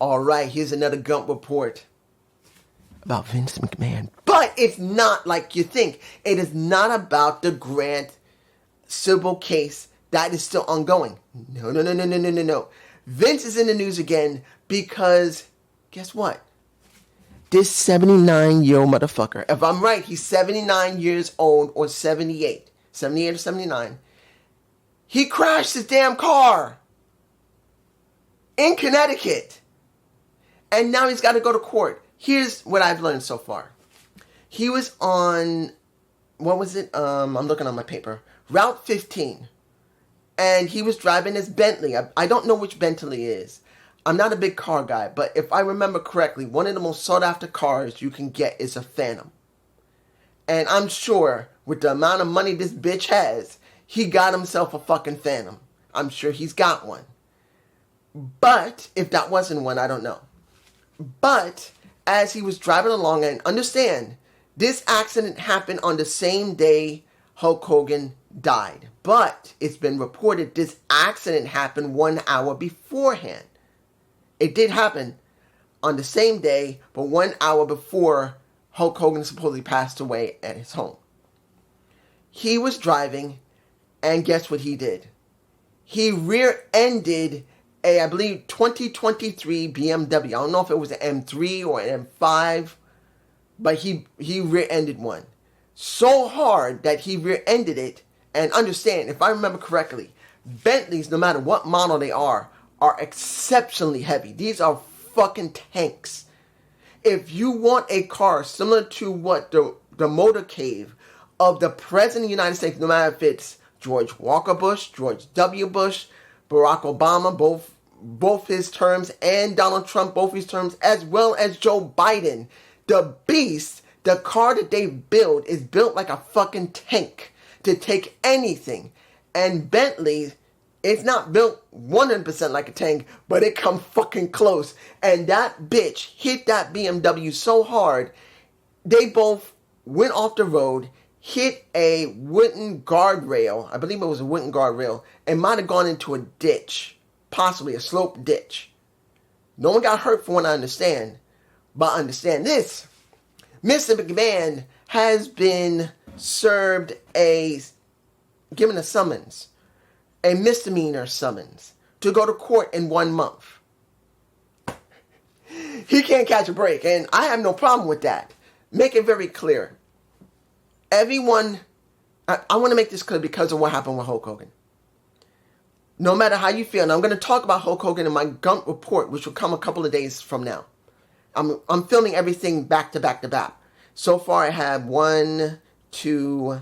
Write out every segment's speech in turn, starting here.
All right, here's another Gump report about Vince McMahon. But it's not like you think. It is not about the Grant civil case that is still ongoing. No. Vince is in the news again because, guess what? This 79-year-old motherfucker, if I'm right, he's 79 years old or 78. 78 or 79. He crashed his damn car in Connecticut. And now he's got to go to court. Here's what I've learned so far. He was on, what was it? I'm looking on my paper. Route 15. And he was driving his Bentley. I don't know which Bentley it is. I'm not a big car guy, but if I remember correctly, one of the most sought after cars you can get is a Phantom. And I'm sure with the amount of money this bitch has, he got himself a fucking Phantom. I'm sure he's got one. But if that wasn't one, I don't know. But as he was driving along, and understand, this accident happened on the same day Hulk Hogan died. But it's been reported this accident happened 1 hour beforehand. It did happen on the same day, but 1 hour before Hulk Hogan supposedly passed away at his home. He was driving, and guess what he did? He rear-ended I believe, 2023 BMW. I don't know if it was an M3 or an M5, but he rear-ended one. So hard that he rear-ended it, and understand, if I remember correctly, Bentleys, no matter what model they are exceptionally heavy. These are fucking tanks. If you want a car similar to what the motorcade of the President of the United States, no matter if it's George Walker Bush, George W. Bush, Barack Obama, both his terms, and Donald Trump, both his terms, as well as Joe Biden, the beast, the car that they build is built like a fucking tank to take anything. And Bentley, it's not built 100% like a tank, but it come fucking close. And that bitch hit that BMW so hard, they both went off the road, hit a wooden guardrail, I believe it was a wooden guardrail, and might have gone into a ditch, possibly a slope ditch. No one got hurt from what I understand, but understand this. Mr. McMahon has been served given a summons, a misdemeanor summons, to go to court in 1 month. He can't catch a break, and I have no problem with that. Make it very clear. Everyone, I want to make this clear because of what happened with Hulk Hogan. No matter how you feel, and I'm going to talk about Hulk Hogan in my Gump report, which will come a couple of days from now. I'm filming everything back to back to back. So far I have 1, 2,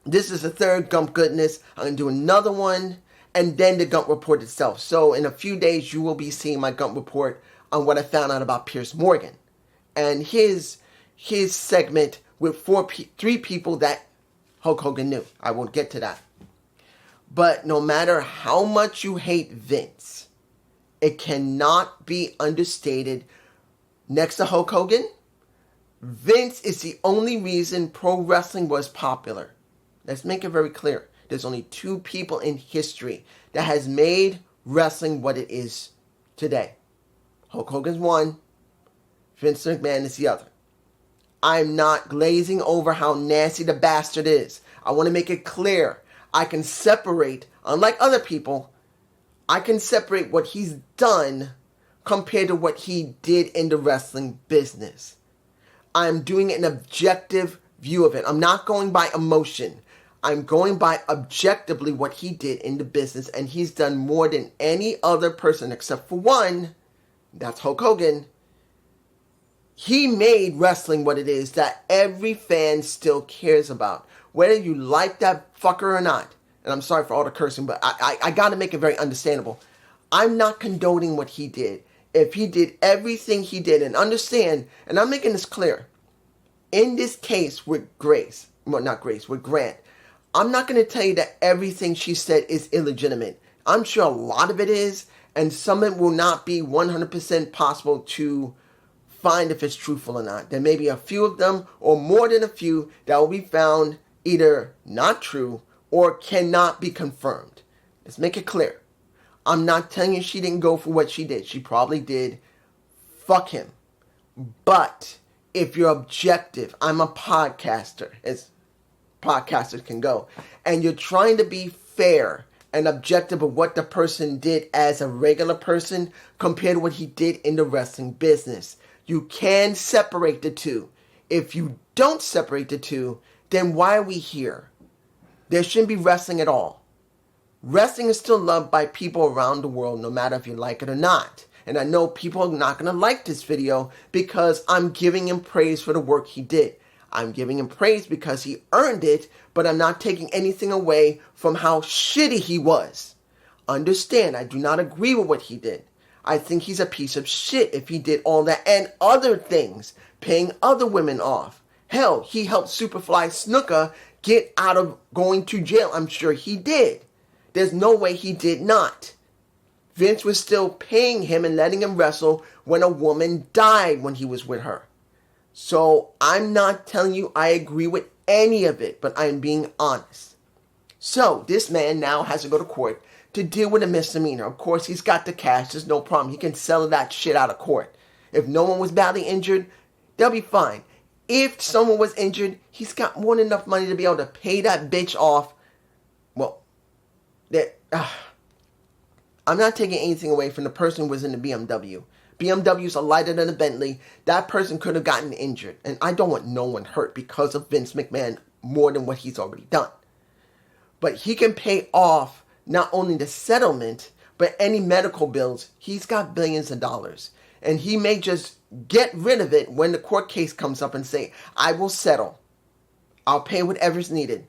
this is the third Gump goodness. I'm going to do another one, and then the Gump report itself. So in a few days, you will be seeing my Gump report on what I found out about Piers Morgan. And his segment with 3 people that Hulk Hogan knew. I will get to that. But no matter how much you hate Vince, it cannot be understated. Next to Hulk Hogan, Vince is the only reason pro wrestling was popular. Let's make it very clear. There's only 2 people in history that has made wrestling what it is today. Hulk Hogan's one. Vince McMahon is the other. I'm not glazing over how nasty the bastard is. I want to make it clear. I can separate, unlike other people, I can separate what he's done compared to what he did in the wrestling business. I'm doing an objective view of it. I'm not going by emotion. I'm going by objectively what he did in the business, and he's done more than any other person except for one. That's Hulk Hogan. He made wrestling what it is that every fan still cares about. Whether you like that fucker or not. And I'm sorry for all the cursing, but I got to make it very understandable. I'm not condoning what he did. If he did everything he did, and understand, and I'm making this clear. In this case with with Grant, I'm not going to tell you that everything she said is illegitimate. I'm sure a lot of it is, and some of it will not be 100% possible to find if it's truthful or not. There may be a few of them, or more than a few, that will be found either not true or cannot be confirmed. Let's make it clear. I'm not telling you she didn't go for what she did. She probably did. Fuck him. But if you're objective, I'm a podcaster, as podcasters can go, and you're trying to be fair and objective of what the person did as a regular person compared to what he did in the wrestling business. You can separate the two. If you don't separate the two, then why are we here? There shouldn't be wrestling at all. Wrestling is still loved by people around the world, no matter if you like it or not. And I know people are not going to like this video because I'm giving him praise for the work he did. I'm giving him praise because he earned it, but I'm not taking anything away from how shitty he was. Understand, I do not agree with what he did. I think he's a piece of shit if he did all that and other things, paying other women off. Hell, he helped Superfly Snuka get out of going to jail. I'm sure he did. There's no way he did not. Vince was still paying him and letting him wrestle when a woman died when he was with her. So I'm not telling you I agree with any of it, but I'm being honest. So this man now has to go to court to deal with a misdemeanor. Of course, he's got the cash. There's no problem. He can sell that shit out of court. If no one was badly injured, they'll be fine. If someone was injured, he's got more than enough money to be able to pay that bitch off. Well, I'm not taking anything away from the person who was in the BMW. BMWs are lighter than a Bentley. That person could have gotten injured. And I don't want no one hurt because of Vince McMahon more than what he's already done. But he can pay off not only the settlement, but any medical bills. He's got billions of dollars. And he may just get rid of it when the court case comes up and say, I will settle. I'll pay whatever's needed.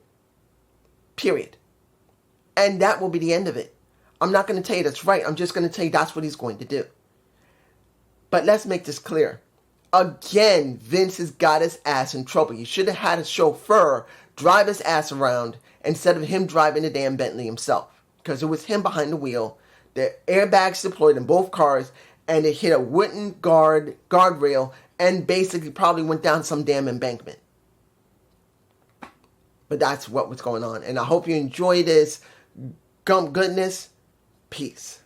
Period. And that will be the end of it. I'm not going to tell you that's right. I'm just going to tell you that's what he's going to do. But let's make this clear. Again, Vince has got his ass in trouble. He should have had a chauffeur drive his ass around instead of him driving the damn Bentley himself. Because it was him behind the wheel. The airbags deployed in both cars. And it hit a wooden guardrail and basically probably went down some damn embankment. But that's what was going on. And I hope you enjoy this gump goodness. Peace.